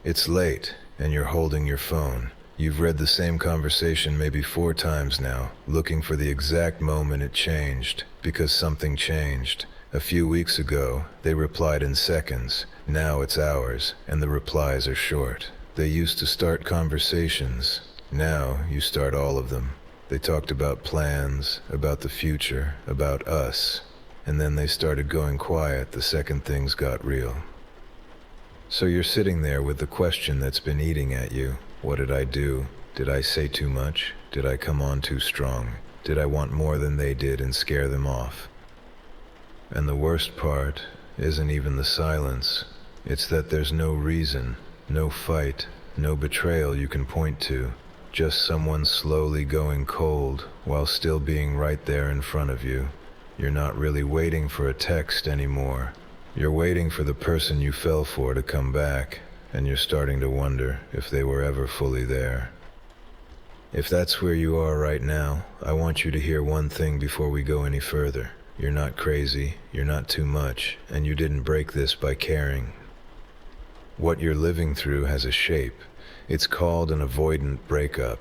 It's late, and you're holding your phone. You've read the same conversation maybe 4 times now, looking for the exact moment it changed, because something changed. A few weeks ago, they replied in seconds. Now it's hours, and the replies are short. They used to start conversations. Now you start all of them. They talked about plans, about the future, about us. And then they started going quiet the second things got real. So you're sitting there with the question that's been eating at you. What did I do? Did I say too much? Did I come on too strong? Did I want more than they did and scare them off? And the worst part isn't even the silence. It's that there's no reason, no fight, no betrayal you can point to. Just someone slowly going cold while still being right there in front of you. You're not really waiting for a text anymore. You're waiting for the person you fell for to come back, and you're starting to wonder if they were ever fully there. If that's where you are right now, I want you to hear one thing before we go any further. You're not crazy, you're not too much, and you didn't break this by caring. What you're living through has a shape. It's called an avoidant breakup,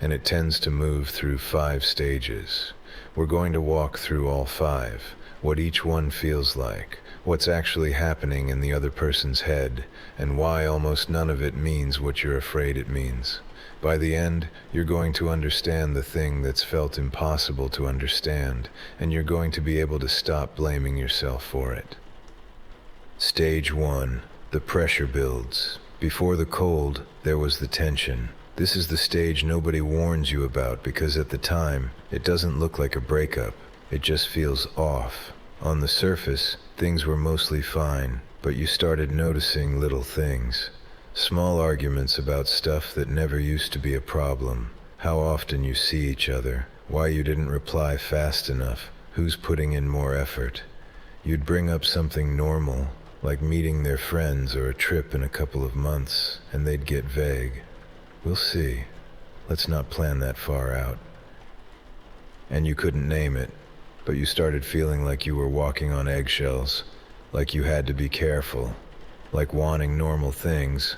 and it tends to move through 5 stages. We're going to walk through all 5, what each one feels like, what's actually happening in the other person's head, and why almost none of it means what you're afraid it means. By the end, you're going to understand the thing that's felt impossible to understand, and you're going to be able to stop blaming yourself for it. Stage 1. The pressure builds. Before the cold, there was the tension. This is the stage nobody warns you about because at the time, it doesn't look like a breakup. It just feels off. On the surface, things were mostly fine, but you started noticing little things. Small arguments about stuff that never used to be a problem. How often you see each other, why you didn't reply fast enough, who's putting in more effort. You'd bring up something normal, like meeting their friends or a trip in a couple of months, and they'd get vague. We'll see. Let's not plan that far out. And you couldn't name it, but you started feeling like you were walking on eggshells, like you had to be careful, like wanting normal things,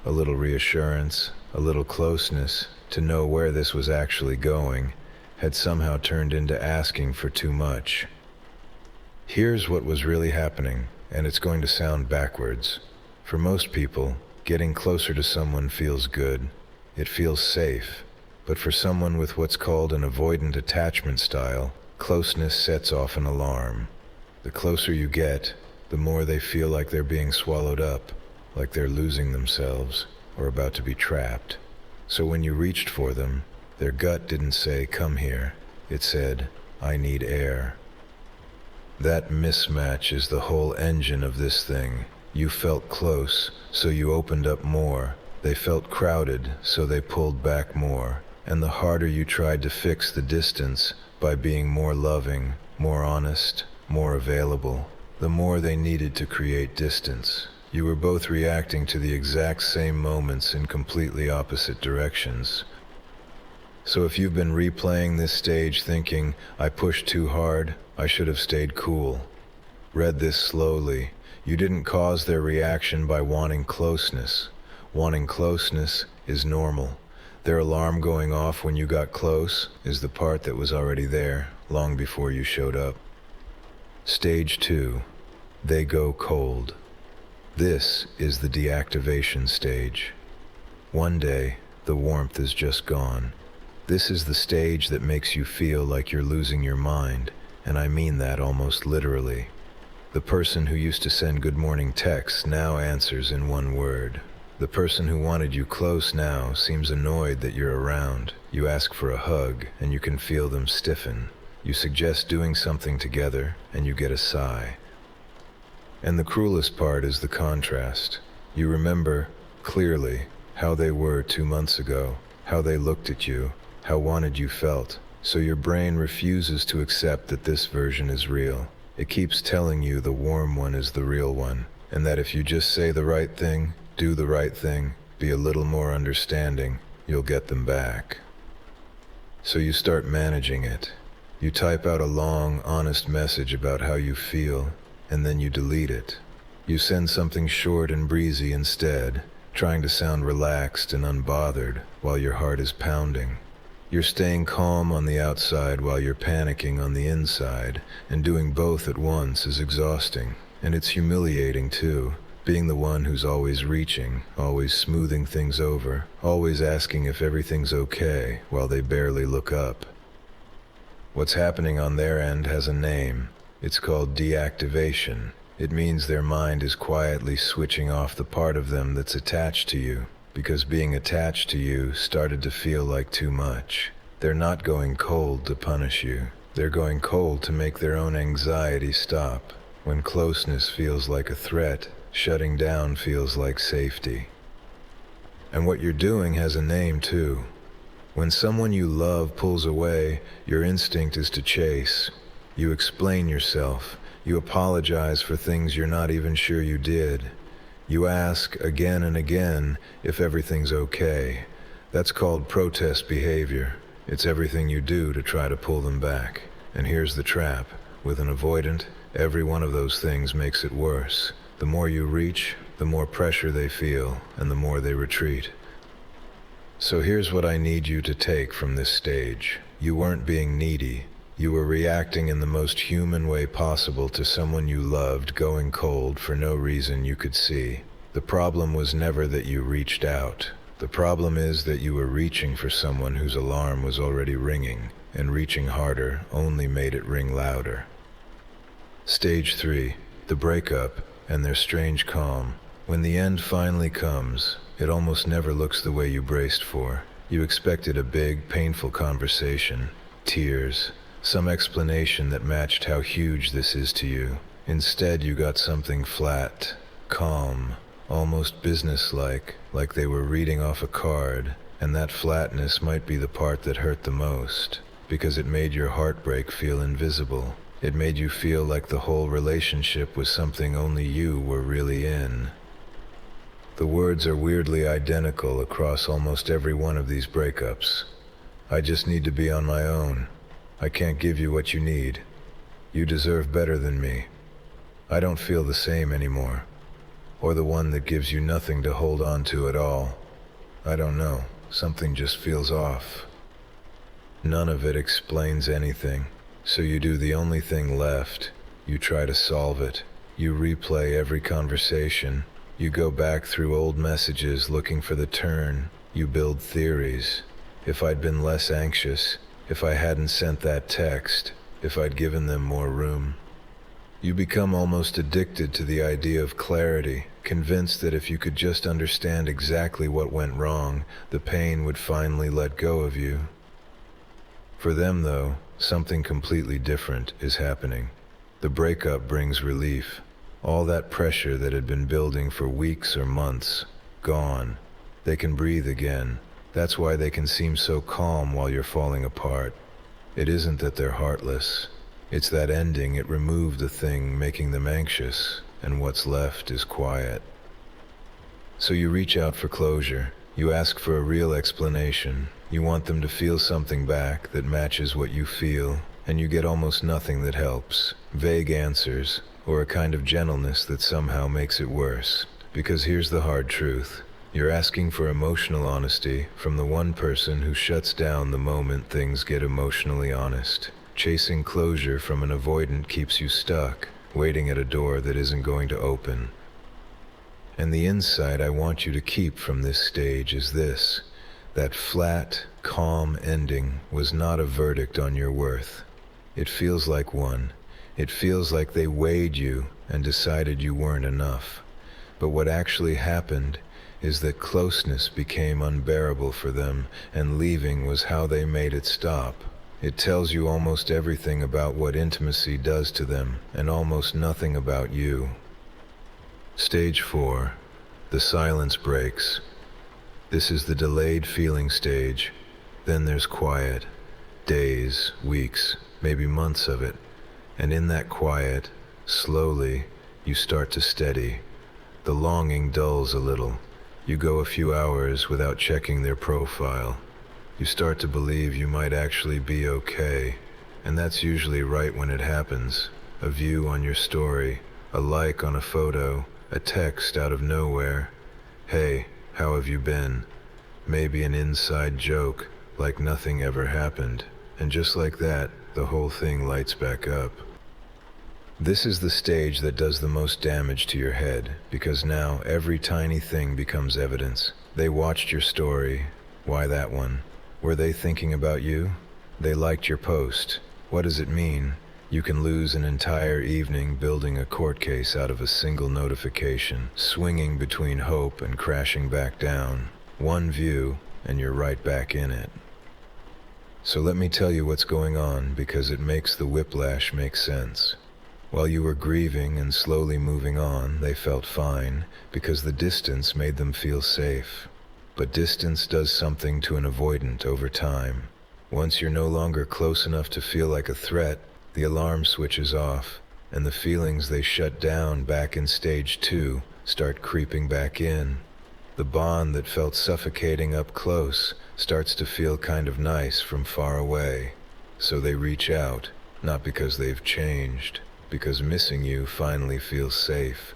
a little reassurance, a little closeness, to know where this was actually going, had somehow turned into asking for too much. Here's what was really happening, and it's going to sound backwards. For most people, getting closer to someone feels good. It feels safe. But for someone with what's called an avoidant attachment style, closeness sets off an alarm. The closer you get, the more they feel like they're being swallowed up, like they're losing themselves, or about to be trapped. So when you reached for them, their gut didn't say, "Come here." It said, "I need air." That mismatch is the whole engine of this thing. You felt close, so you opened up more. They felt crowded, so they pulled back more. And the harder you tried to fix the distance by being more loving, more honest, more available, the more they needed to create distance. You were both reacting to the exact same moments in completely opposite directions. So if you've been replaying this stage thinking, "I pushed too hard, I should have stayed cool," read this slowly. You didn't cause their reaction by wanting closeness. Wanting closeness is normal. Their alarm going off when you got close is the part that was already there, long before you showed up. Stage 2. They go cold. This is the deactivation stage. One day, the warmth is just gone. This is the stage that makes you feel like you're losing your mind, and I mean that almost literally. The person who used to send good morning texts now answers in one word. The person who wanted you close now seems annoyed that you're around. You ask for a hug, and you can feel them stiffen. You suggest doing something together, and you get a sigh. And the cruelest part is the contrast. You remember, clearly, how they were 2 months ago, how they looked at you, how wanted you felt, so your brain refuses to accept that this version is real. It keeps telling you the warm one is the real one, and that if you just say the right thing, do the right thing, be a little more understanding, you'll get them back. So you start managing it. You type out a long, honest message about how you feel, and then you delete it. You send something short and breezy instead, trying to sound relaxed and unbothered while your heart is pounding. You're staying calm on the outside while you're panicking on the inside, and doing both at once is exhausting. And it's humiliating too, being the one who's always reaching, always smoothing things over, always asking if everything's okay while they barely look up. What's happening on their end has a name. It's called deactivation. It means their mind is quietly switching off the part of them that's attached to you, because being attached to you started to feel like too much. They're not going cold to punish you. They're going cold to make their own anxiety stop. When closeness feels like a threat, shutting down feels like safety. And what you're doing has a name too. When someone you love pulls away, your instinct is to chase. You explain yourself. You apologize for things you're not even sure you did. You ask again and again if everything's okay. That's called protest behavior. It's everything you do to try to pull them back. And here's the trap. With an avoidant, every one of those things makes it worse. The more you reach, the more pressure they feel, and the more they retreat. So here's what I need you to take from this stage. You weren't being needy. You were reacting in the most human way possible to someone you loved going cold for no reason you could see. The problem was never that you reached out. The problem is that you were reaching for someone whose alarm was already ringing, and reaching harder only made it ring louder. Stage 3, the breakup and their strange calm. When the end finally comes, it almost never looks the way you braced for. You expected a big, painful conversation, tears, some explanation that matched how huge this is to you. Instead, you got something flat, calm, almost businesslike, like they were reading off a card, and that flatness might be the part that hurt the most, because it made your heartbreak feel invisible. It made you feel like the whole relationship was something only you were really in. The words are weirdly identical across almost every one of these breakups. I just need to be on my own. I can't give you what you need. You deserve better than me. I don't feel the same anymore. Or the one that gives you nothing to hold on to at all. I don't know. Something just feels off. None of it explains anything. So you do the only thing left. You try to solve it. You replay every conversation. You go back through old messages looking for the turn. You build theories. If I'd been less anxious, if I hadn't sent that text, if I'd given them more room. You become almost addicted to the idea of clarity, convinced that if you could just understand exactly what went wrong, the pain would finally let go of you. For them, though, something completely different is happening. The breakup brings relief. All that pressure that had been building for weeks or months, gone. They can breathe again. That's why they can seem so calm while you're falling apart. It isn't that they're heartless. It's that ending, it removed the thing making them anxious, and what's left is quiet. So you reach out for closure. You ask for a real explanation. You want them to feel something back that matches what you feel, and you get almost nothing that helps. Vague answers, or a kind of gentleness that somehow makes it worse. Because here's the hard truth. You're asking for emotional honesty from the one person who shuts down the moment things get emotionally honest. Chasing closure from an avoidant keeps you stuck, waiting at a door that isn't going to open. And the insight I want you to keep from this stage is this: that flat, calm ending was not a verdict on your worth. It feels like one. It feels like they weighed you and decided you weren't enough. But what actually happened is that closeness became unbearable for them, and leaving was how they made it stop. It tells you almost everything about what intimacy does to them, and almost nothing about you. Stage 4. The silence breaks. This is the delayed feeling stage. Then there's quiet. Days, weeks, maybe months of it. And in that quiet, slowly, you start to steady. The longing dulls a little. You go a few hours without checking their profile. You start to believe you might actually be okay, and that's usually right when it happens. A view on your story, a like on a photo, a text out of nowhere. Hey, How have you been? Maybe an inside joke, like nothing ever happened. And just like that, the whole thing lights back up. This is the stage that does the most damage to your head, because now every tiny thing becomes evidence. They watched your story. Why that one? Were they thinking about you? They liked your post. What does it mean? You can lose an entire evening building a court case out of a single notification, swinging between hope and crashing back down. One view, and you're right back in it. So let me tell you what's going on, because it makes the whiplash make sense. While you were grieving and slowly moving on, they felt fine, because the distance made them feel safe. But distance does something to an avoidant over time. Once you're no longer close enough to feel like a threat, the alarm switches off, and the feelings they shut down back in stage 2 start creeping back in. The bond that felt suffocating up close starts to feel kind of nice from far away. So they reach out, not because they've changed, because missing you finally feels safe.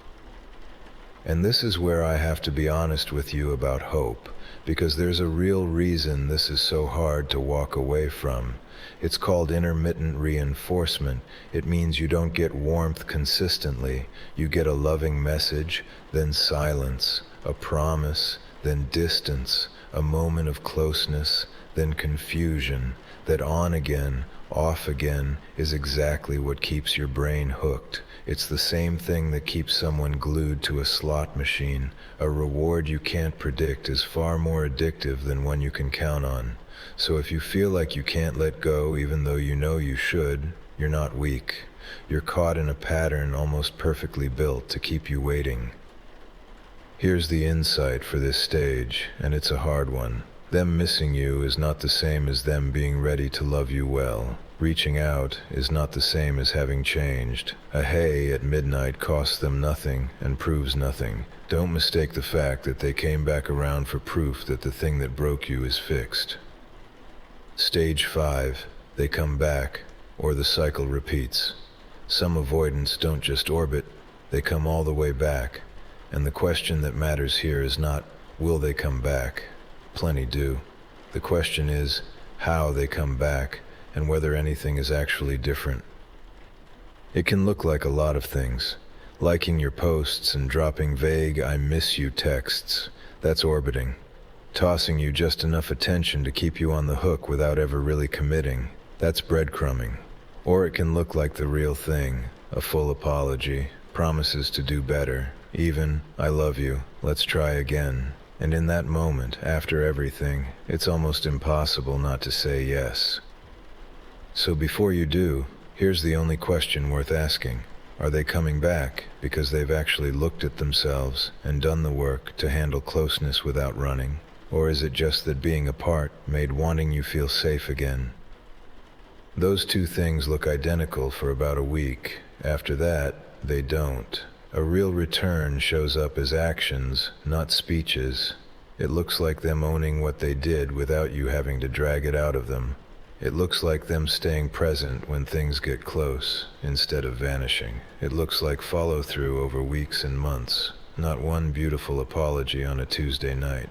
And this is where I have to be honest with you about hope, because there's a real reason this is so hard to walk away from. It's called intermittent reinforcement. It means you don't get warmth consistently. You get a loving message, then silence, a promise, then distance, a moment of closeness, then confusion. That on again, off again is exactly what keeps your brain hooked. It's the same thing that keeps someone glued to a slot machine. A reward you can't predict is far more addictive than one you can count on. So if you feel like you can't let go even though you know you should, you're not weak. You're caught in a pattern almost perfectly built to keep you waiting. Here's the insight for this stage, and it's a hard one. Them missing you is not the same as them being ready to love you well. Reaching out is not the same as having changed. A hey at midnight costs them nothing and proves nothing. Don't mistake the fact that they came back around for proof that the thing that broke you is fixed. Stage 5, they come back, or the cycle repeats. Some avoidants don't just orbit, they come all the way back. And the question that matters here is not, will they come back? Plenty do. The question is, how they come back, and whether anything is actually different. It can look like a lot of things. Liking your posts and dropping vague "I miss you" texts. That's orbiting. Tossing you just enough attention to keep you on the hook without ever really committing. That's breadcrumbing. Or it can look like the real thing. A full apology, promises to do better, even, "I love you, let's try again." And in that moment, after everything, it's almost impossible not to say yes. So before you do, here's the only question worth asking. Are they coming back because they've actually looked at themselves and done the work to handle closeness without running? Or is it just that being apart made wanting you feel safe again? Those two things look identical for about a week. After that, they don't. A real return shows up as actions, not speeches. It looks like them owning what they did without you having to drag it out of them. It looks like them staying present when things get close, instead of vanishing. It looks like follow-through over weeks and months, not one beautiful apology on a Tuesday night.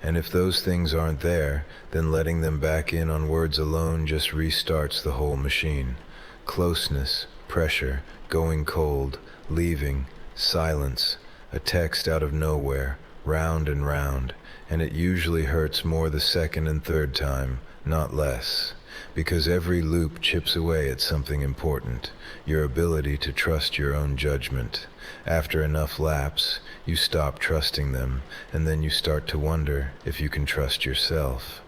And if those things aren't there, then letting them back in on words alone just restarts the whole machine. Closeness, pressure, going cold, leaving, silence, a text out of nowhere, round and round, and it usually hurts more the second and third time, not less, because every loop chips away at something important, your ability to trust your own judgment. After enough laps, you stop trusting them, and then you start to wonder if you can trust yourself.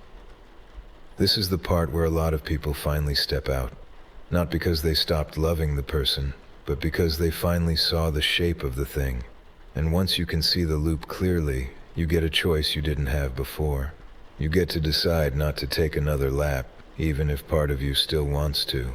This is the part where a lot of people finally step out, not because they stopped loving the person, but because they finally saw the shape of the thing. And once you can see the loop clearly, you get a choice you didn't have before. You get to decide not to take another lap, even if part of you still wants to.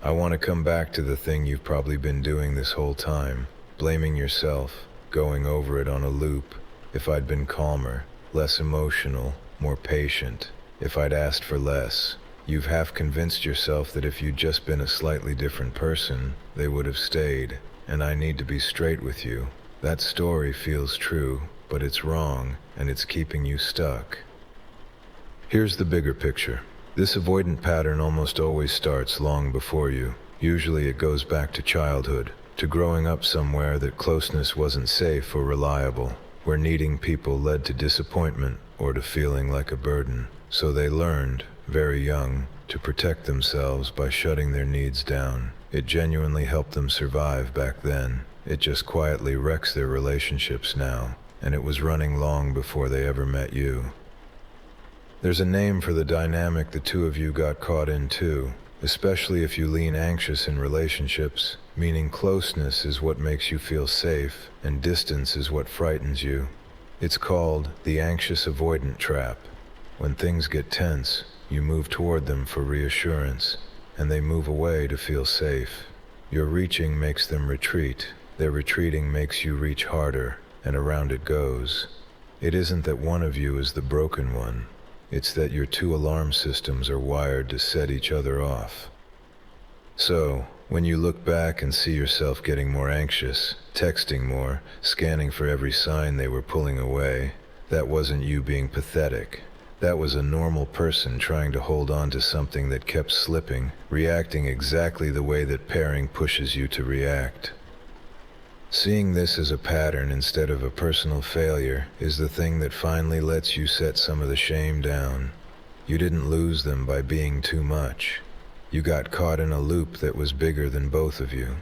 I want to come back to the thing you've probably been doing this whole time, blaming yourself, going over it on a loop. If I'd been calmer, less emotional, more patient, if I'd asked for less. You've half convinced yourself that if you'd just been a slightly different person, they would have stayed. And I need to be straight with you. That story feels true. but it's wrong, and it's keeping you stuck. Here's the bigger picture. This avoidant pattern almost always starts long before you. Usually it goes back to childhood, to growing up somewhere that closeness wasn't safe or reliable, where needing people led to disappointment or to feeling like a burden. So they learned, very young, to protect themselves by shutting their needs down. It genuinely helped them survive back then. It just quietly wrecks their relationships now, and it was running long before they ever met you. There's a name for the dynamic the two of you got caught in too, especially if you lean anxious in relationships, meaning closeness is what makes you feel safe, and distance is what frightens you. It's called the anxious avoidant trap. When things get tense, you move toward them for reassurance, and they move away to feel safe. Your reaching makes them retreat. Their retreating makes you reach harder, and around it goes. It isn't that one of you is the broken one. It's that your two alarm systems are wired to set each other off. So, when you look back and see yourself getting more anxious, texting more, scanning for every sign they were pulling away, that wasn't you being pathetic. That was a normal person trying to hold on to something that kept slipping, reacting exactly the way that pairing pushes you to react. Seeing this as a pattern instead of a personal failure is the thing that finally lets you set some of the shame down. You didn't lose them by being too much. You got caught in a loop that was bigger than both of you.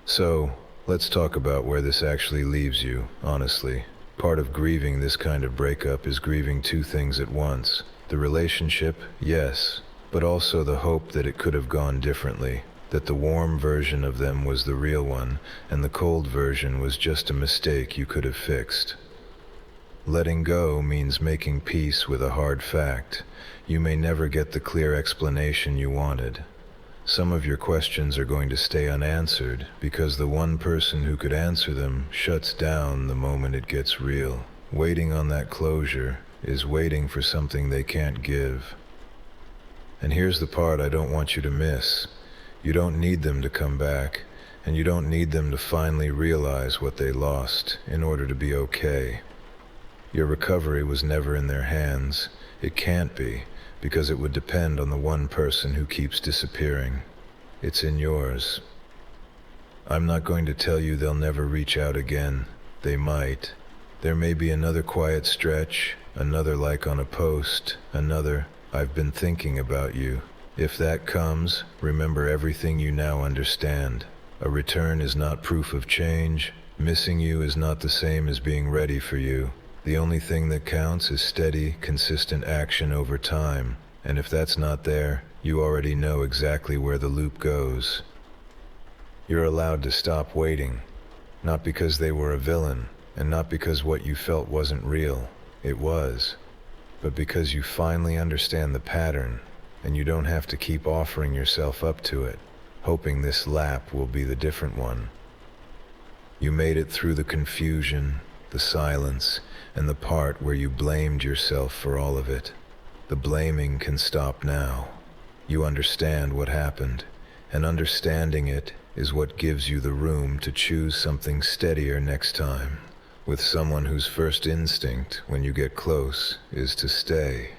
So, let's talk about where this actually leaves you, honestly. Part of grieving this kind of breakup is grieving two things at once. The relationship, yes, but also the hope that it could have gone differently. That the warm version of them was the real one, and the cold version was just a mistake you could have fixed. Letting go means making peace with a hard fact. You may never get the clear explanation you wanted. Some of your questions are going to stay unanswered because the one person who could answer them shuts down the moment it gets real. Waiting on that closure is waiting for something they can't give. And here's the part I don't want you to miss. You don't need them to come back, and you don't need them to finally realize what they lost in order to be okay. Your recovery was never in their hands. It can't be, because it would depend on the one person who keeps disappearing. It's in yours. I'm not going to tell you they'll never reach out again. They might. There may be another quiet stretch, another like on a post, another, "I've been thinking about you." If that comes, remember everything you now understand. A return is not proof of change. Missing you is not the same as being ready for you. The only thing that counts is steady, consistent action over time. And if that's not there, you already know exactly where the loop goes. You're allowed to stop waiting. Not because they were a villain, and not because what you felt wasn't real. It was. But because you finally understand the pattern, and you don't have to keep offering yourself up to it, hoping this lap will be the different one. You made it through the confusion, the silence, and the part where you blamed yourself for all of it. The blaming can stop now. You understand what happened, and understanding it is what gives you the room to choose something steadier next time, with someone whose first instinct when you get close is to stay.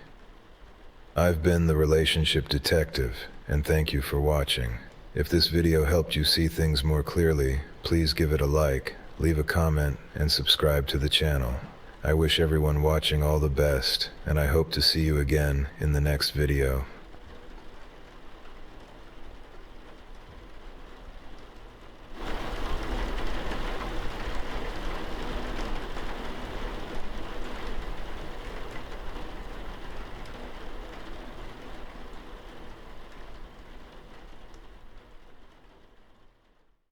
I've been the Relationship Detective, and thank you for watching. If this video helped you see things more clearly, please give it a like, leave a comment, and subscribe to the channel. I wish everyone watching all the best, and I hope to see you again in the next video.